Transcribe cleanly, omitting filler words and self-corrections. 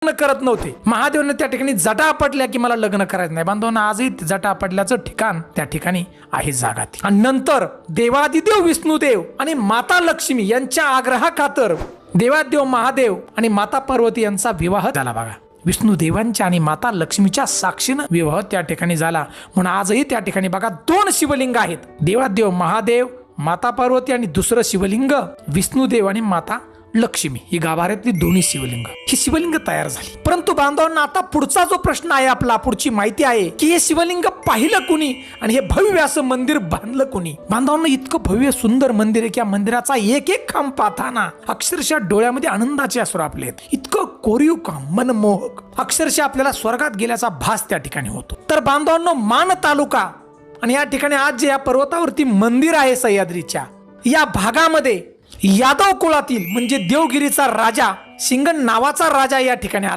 लग्न करत नव्हते. महादेवने त्या ठिकाणी जटा आपटल्या की मला लग्न करायचं नाही. बांधवांना आजही जटा आपटल्याचं ठिकाण त्या ठिकाणी आहे जागा ती. आणि नंतर देवादिदेव विष्णुदेव आणि माता लक्ष्मी यांच्या आग्रहाखातर देवादेव महादेव आणि माता पार्वती यांचा विवाह झाला बघा. विष्णुदेवांच्या आणि माता लक्ष्मीच्या साक्षीनं विवाह त्या ठिकाणी झाला. म्हणून आजही त्या ठिकाणी बघा 2 शिवलिंग आहेत. देवादेव महादेव, माता पार्वती आणि दुसरं शिवलिंग विष्णुदेव आणि माता लक्ष्मी. ही गाभाऱ्यातली 2 शिवलिंग, ही शिवलिंग तयार झाली. परंतु बांधवांना आता पुढचा जो प्रश्न आहे आपला, पुढची माहिती आहे की हे शिवलिंग पाहिलं कुणी आणि हे भव्य असं मंदिर बांधलं कुणी. बांधवांना इतकं भव्य सुंदर मंदिर आहे की मंदिराचा एक एक खांब पाहताना अक्षरशः डोळ्यामध्ये आनंदाचे अश्रू आपले. इतकं कोरीव काम, मनमोहक, अक्षरशः आपल्याला स्वर्गात गेल्याचा भास त्या ठिकाणी होतो. तर बांधवांनो, मान तालुका आणि या ठिकाणी आज जे या पर्वतावरती मंदिर आहे सह्याद्रीच्या या भागामध्ये यादव कुळातील म्हणजे देवगिरीचा राजा सिंगण नावाचा राजा या ठिकाणी आला.